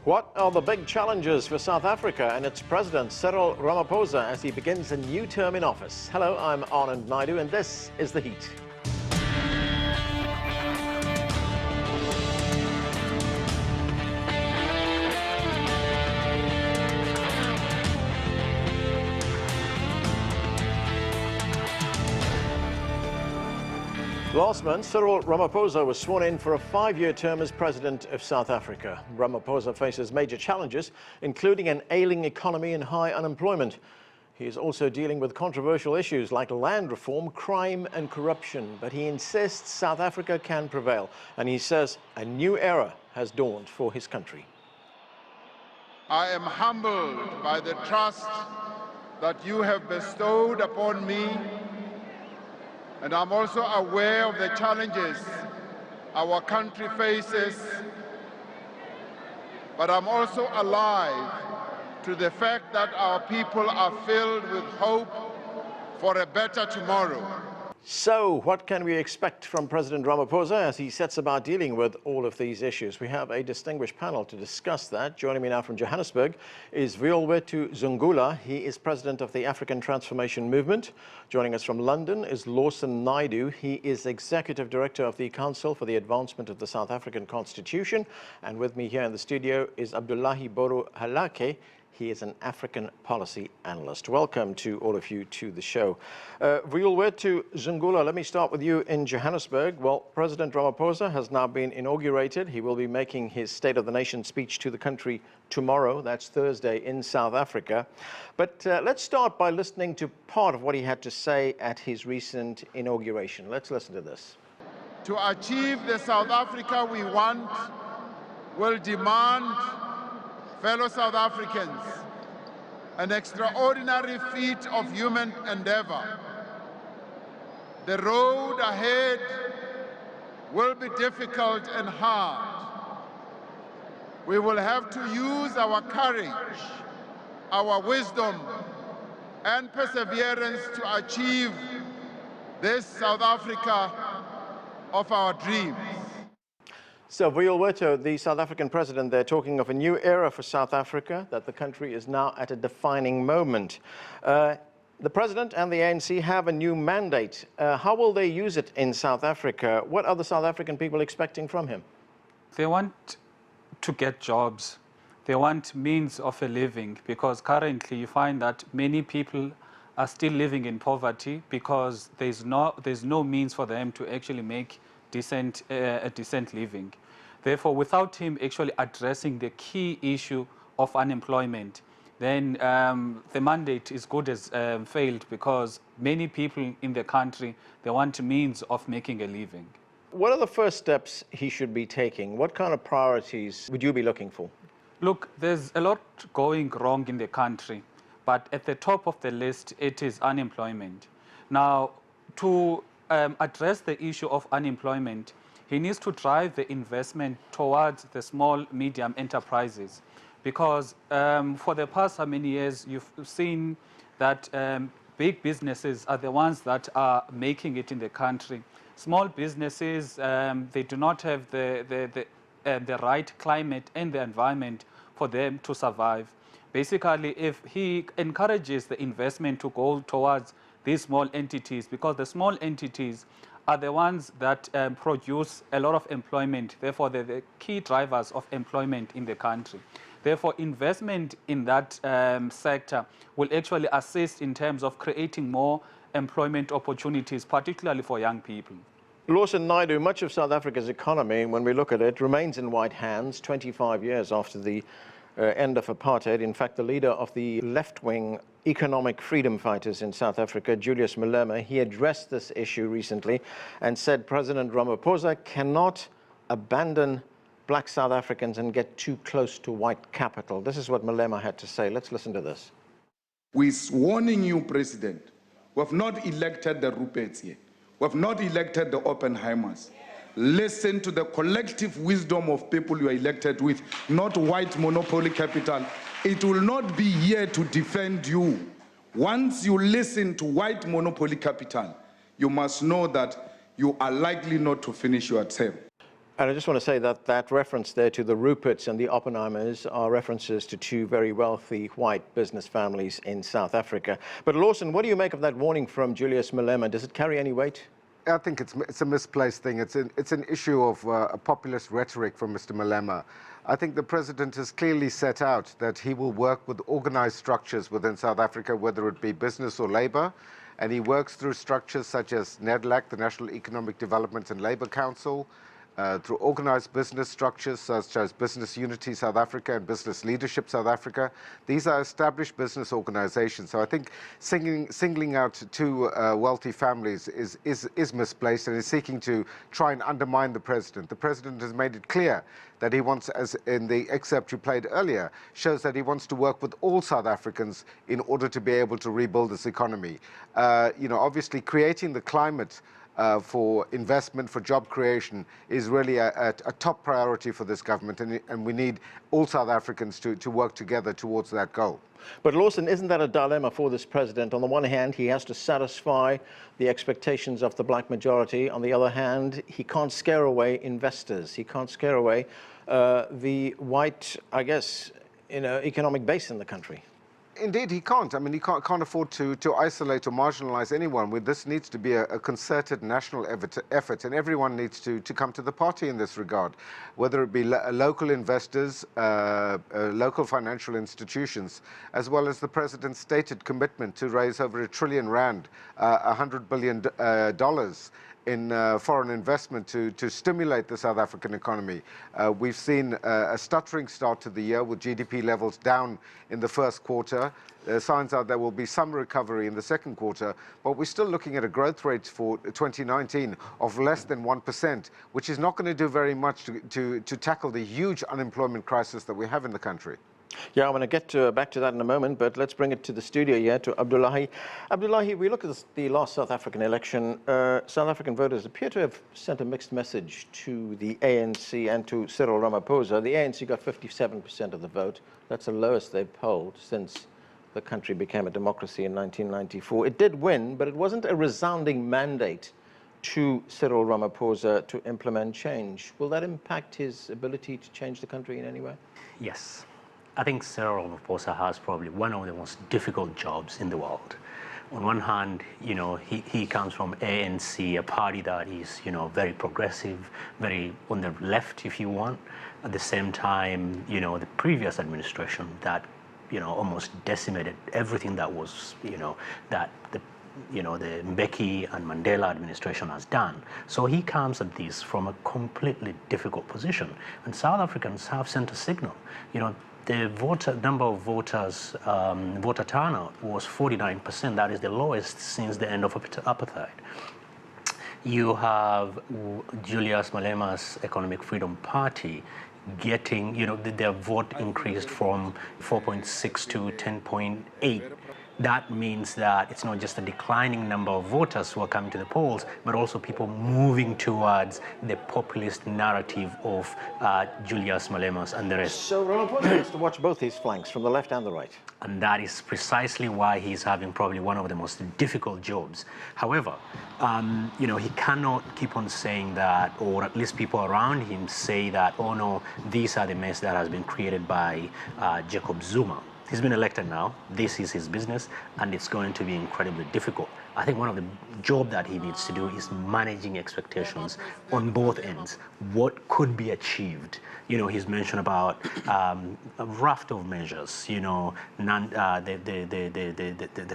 What are the big challenges for South Africa and its president, Cyril Ramaphosa, as he begins a new term in office? Hello, I'm Lawson Naidoo, and this is The Heat. Last month, Cyril Ramaphosa was sworn in for a 5-year term as president of South Africa. Ramaphosa faces major challenges, including an ailing economy and high unemployment. He is also dealing with controversial issues like land reform, crime and corruption. But he insists South Africa can prevail, and he says a new era has dawned for his country. I am humbled by the trust that you have bestowed upon me, and I'm also aware of the challenges our country faces, but I'm also alive to the fact that our people are filled with hope for a better tomorrow. So, what can we expect from President Ramaphosa as he sets about dealing with all of these issues? We have a distinguished panel to discuss that. Joining me now from Johannesburg is Vuyolwethu Zungula. He is president of the African Transformation Movement. Joining us from London is Lawson Naidoo. He is executive director of the Council for the Advancement of the South African Constitution. And with me here in the studio is Abdullahi Boru Halakh. He is an African policy analyst. Welcome to all of you to the show. Vuyolwethu Zungula, let me start with you in Johannesburg. Well, President Ramaphosa has now been inaugurated. He will be making his State of the Nation speech to the country tomorrow. That's Thursday in South Africa. But let's start by listening to part of what he had to say at his recent inauguration. Let's listen to this. To achieve the South Africa we want will demand, fellow South Africans, an extraordinary feat of human endeavor. The road ahead will be difficult and hard. We will have to use our courage, our wisdom, and perseverance to achieve this South Africa of our dreams. So, Vuyolwethu, the South African president, they're talking of a new era for South Africa, that the country is now at a defining moment. The president and the ANC have a new mandate. How will they use it in South Africa? What are the South African people expecting from him? They want to get jobs. They want means of a living, because currently you find that many people are still living in poverty because there's no means for them to actually make a decent living. Therefore, without him actually addressing the key issue of unemployment, then the mandate is good as failed, because many people in the country, they want means of making a living. What are the first steps he should be taking? What kind of priorities would you be looking for? Look, there's a lot going wrong in the country, but at the top of the list, it is unemployment. Now, to address the issue of unemployment, he needs to drive the investment towards the small, medium enterprises, because for the past how many years you've seen that big businesses are the ones that are making it in the country. Small businesses, they do not have the right climate and the environment for them to survive. Basically, if he encourages the investment to go towards these small entities, because the small entities are the ones that produce a lot of employment. Therefore, they're the key drivers of employment in the country. Therefore, investment in that sector will actually assist in terms of creating more employment opportunities, particularly for young people. Lawson Naidoo, much of South Africa's economy, when we look at it, remains in white hands 25 years after the end of apartheid. In fact, the leader of the left-wing economic freedom fighters in South Africa, Julius Malema, he addressed this issue recently and said President Ramaphosa cannot abandon black South Africans and get too close to white capital. This is what Malema had to say. Let's listen to this. We're warning you, President. We have not elected the Ruperts yet. We have not elected the Oppenheimers. Listen to the collective wisdom of people you are elected with, not white monopoly capital. It will not be here to defend you. Once you listen to white monopoly capital, you must know that you are likely not to finish your term. And I just want to say that that reference there to the Ruperts and the Oppenheimers are references to two very wealthy white business families in South Africa. But Lawson, what do you make of that warning from Julius Malema? Does it carry any weight? I think it's a misplaced thing. It's an issue of a populist rhetoric from Mr. Malema. I think the president has clearly set out that he will work with organized structures within South Africa, whether it be business or labor. And he works through structures such as NEDLAC, the National Economic Development and Labor Council, through organized business structures such as Business Unity South Africa and Business Leadership South Africa. These are established business organizations. So I think singling out two wealthy families is misplaced and is seeking to try and undermine the president. The president has made it clear that he wants, as in the excerpt you played earlier, shows that he wants to work with all South Africans in order to be able to rebuild this economy. Obviously creating the climate for investment, for job creation, is really a top priority for this government, and we need all South Africans to work together towards that goal. But Lawson, isn't that a dilemma for this president? On the one hand, he has to satisfy the expectations of the black majority. On the other hand, he can't scare away investors. He can't scare away the white, I guess, economic base in the country. Indeed, he can't. I mean, he can't afford to isolate or marginalize anyone. This needs to be a concerted national effort, and everyone needs to come to the party in this regard, whether it be local investors, local financial institutions, as well as the president's stated commitment to raise over R1 trillion, $100 billion in foreign investment to stimulate the South African economy. We've seen a stuttering start to the year with GDP levels down in the first quarter. Signs are there will be some recovery in the second quarter, but we're still looking at a growth rate for 2019 of less than 1%, which is not going to do very much to tackle the huge unemployment crisis that we have in the country. Yeah, I'm going to get back to that in a moment, but let's bring it to the studio here, to Abdullahi. Abdullahi, we look at the last South African election. South African voters appear to have sent a mixed message to the ANC and to Cyril Ramaphosa. The ANC got 57% of the vote. That's the lowest they've polled since the country became a democracy in 1994. It did win, but it wasn't a resounding mandate to Cyril Ramaphosa to implement change. Will that impact his ability to change the country in any way? Yes. I think Cyril Ramaphosa has probably one of the most difficult jobs in the world. On one hand, he comes from ANC, a party that is, very progressive, very on the left, if you want. At the same time, the previous administration that, almost decimated everything that was, that the Mbeki and Mandela administration has done. So he comes at this from a completely difficult position. And South Africans have sent a signal. The number of voters, voter turnout was 49%. That is the lowest since the end of apartheid. You have Julius Malema's Economic Freedom Party getting, their vote increased from 4.6 to 10.8. That means that it's not just a declining number of voters who are coming to the polls, but also people moving towards the populist narrative of Julius Malema's and the rest. So Ramaphosa has to watch both his flanks, from the left and the right. And that is precisely why he's having probably one of the most difficult jobs. However, he cannot keep on saying that, or at least people around him say that, oh no, these are the mess that has been created by Jacob Zuma. He's been elected now. This is his business, and it's going to be incredibly difficult. I think one of the job that he needs to do is managing expectations on both ends. What could be achieved? He's mentioned about a raft of measures. The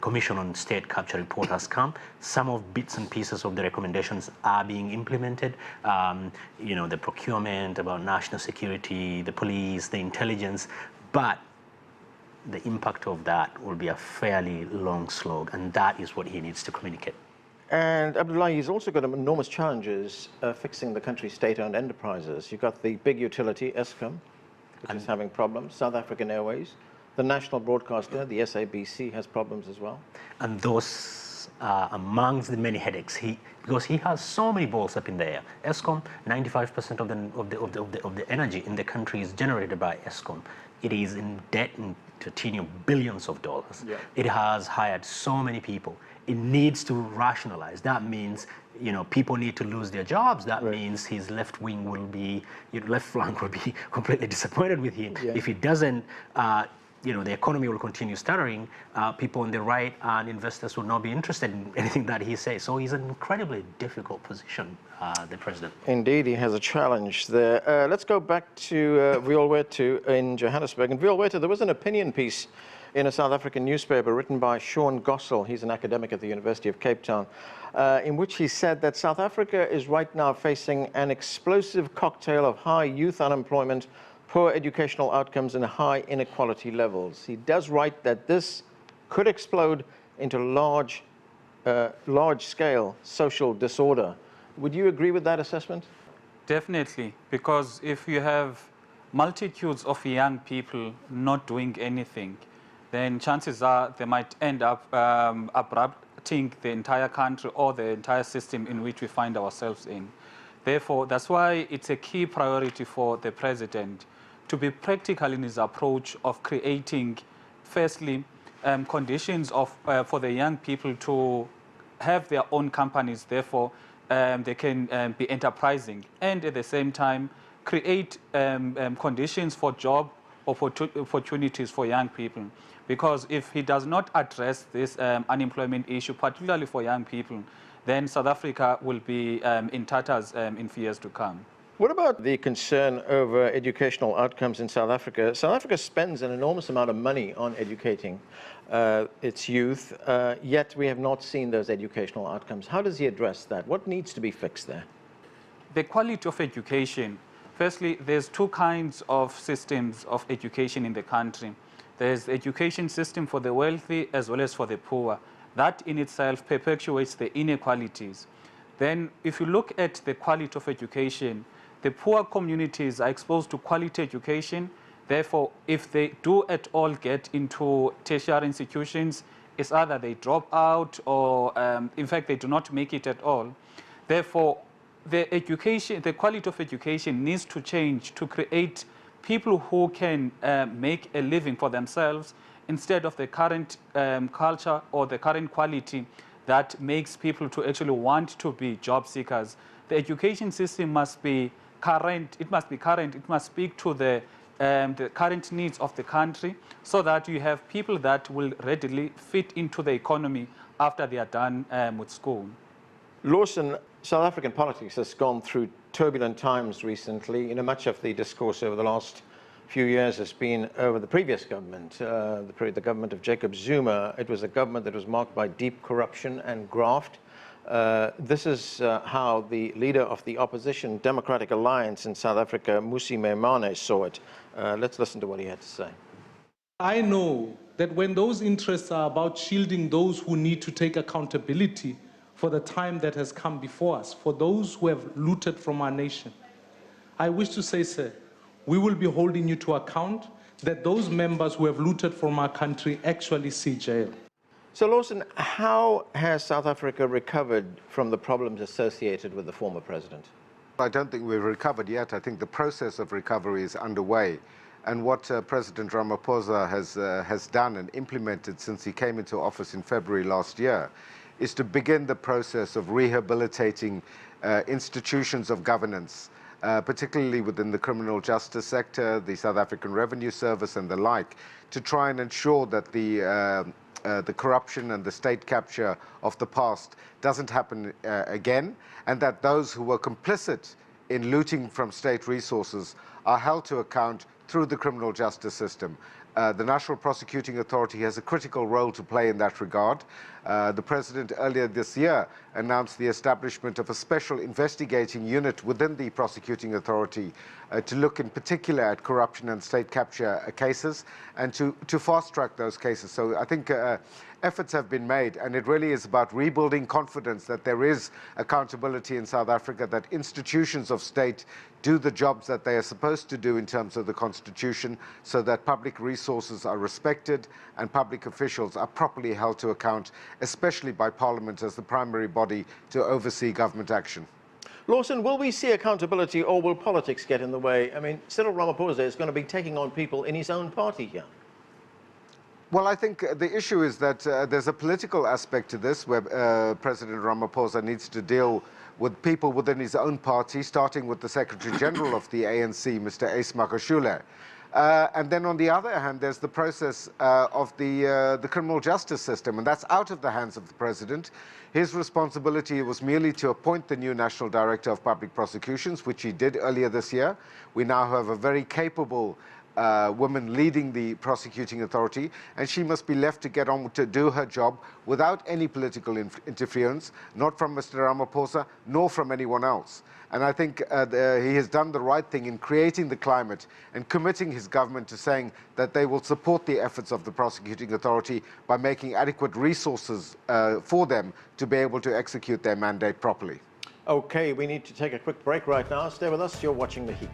Commission on State Capture report has come. Some of bits and pieces of the recommendations are being implemented. The procurement, about national security, the police, the intelligence, but the impact of that will be a fairly long slog, and that is what he needs to communicate. And Abdullahi, he's also got enormous challenges fixing the country's state-owned enterprises. You've got the big utility, Eskom, which is having problems, South African Airways, the national broadcaster, the SABC, has problems as well. And those are amongst the many headaches, because he has so many balls up in the air. Eskom, 95% of the energy in the country is generated by Eskom. It is in debt to tune of billions of dollars. Yeah. It has hired so many people. It needs to rationalize. That means people need to lose their jobs, that means his left wing will be, left flank will be completely disappointed with him. Yeah. If he doesn't, the economy will continue stuttering. People on the right and investors will not be interested in anything that he says. So he's in an incredibly difficult position, the president. Indeed, he has a challenge there. Let's go back to Vuyolwethu in Johannesburg. And Vuyolwethu, there was an opinion piece in a South African newspaper written by Sean Gossel. He's an academic at the University of Cape Town, in which he said that South Africa is right now facing an explosive cocktail of high youth unemployment, poor educational outcomes, and high inequality levels. He does write that this could explode into large-scale social disorder. Would you agree with that assessment? Definitely, because if you have multitudes of young people not doing anything, then chances are they might end up abrupting the entire country or the entire system in which we find ourselves in. Therefore, that's why it's a key priority for the president to be practical in his approach of creating, firstly, conditions for the young people to have their own companies, therefore they can be enterprising, and at the same time create conditions for job opportunities for young people. Because if he does not address this unemployment issue, particularly for young people, then South Africa will be in tatters in years to come. What about the concern over educational outcomes in South Africa? South Africa spends an enormous amount of money on educating its youth, yet we have not seen those educational outcomes. How does he address that? What needs to be fixed there? The quality of education. Firstly, there's two kinds of systems of education in the country. There's the education system for the wealthy as well as for the poor. That in itself perpetuates the inequalities. Then if you look at the quality of education, the poor communities are exposed to quality education. Therefore, if they do at all get into tertiary institutions, it's either they drop out or, in fact, they do not make it at all. Therefore, the quality of education needs to change to create people who can make a living for themselves instead of the current culture or the current quality that makes people to actually want to be job seekers. The education system must be current. It must be current. It must speak to the current needs of the country, so that you have people that will readily fit into the economy after they are done with school. Lawson, South African politics has gone through turbulent times recently. Much of the discourse over the last few years has been over the previous government, the government of Jacob Zuma. It was a government that was marked by deep corruption and graft. This is how the leader of the opposition Democratic Alliance in South Africa, Mmusi Maimane, saw it. Let's listen to what he had to say. I know that when those interests are about shielding those who need to take accountability for the time that has come before us, for those who have looted from our nation, I wish to say, sir, we will be holding you to account that those members who have looted from our country actually see jail. So, Lawson, how has South Africa recovered from the problems associated with the former president? I don't think we've recovered yet. I think the process of recovery is underway. And what President Ramaphosa has done and implemented since he came into office in February last year is to begin the process of rehabilitating institutions of governance, particularly within the criminal justice sector, the South African Revenue Service and the like, to try and ensure that the corruption and the state capture of the past doesn't happen again, and that those who were complicit in looting from state resources are held to account through the criminal justice system. The National Prosecuting Authority has a critical role to play in that regard. The President earlier this year announced the establishment of a special investigating unit within the Prosecuting Authority to look in particular at corruption and state capture cases and to fast-track those cases. So I think efforts have been made, and it really is about rebuilding confidence that there is accountability in South Africa, that institutions of state do the jobs that they are supposed to do in terms of the Constitution, so that public resources are respected and public officials are properly held to account, especially by Parliament as the primary body to oversee government action. Lawson, will we see accountability, or will politics get in the way? I mean, Cyril Ramaphosa is going to be taking on people in his own party here. Well, I think the issue is that there's a political aspect to this where President Ramaphosa needs to deal with people within his own party, starting with the Secretary General of the ANC, Mr. Ace Magashule. And then on the other hand, there's the process of the criminal justice system, and that's out of the hands of the president. His responsibility was merely to appoint the new National Director of Public Prosecutions, which he did earlier this year. We now have a very capable woman leading the prosecuting authority, and she must be left to get on to do her job without any political interference, not from Mr. Ramaphosa, nor from anyone else. And I think he has done the right thing in creating the climate and committing his government to saying that they will support the efforts of the prosecuting authority by making adequate resources for them to be able to execute their mandate properly. Okay, we need to take a quick break right now. Stay with us. You're watching The Heat.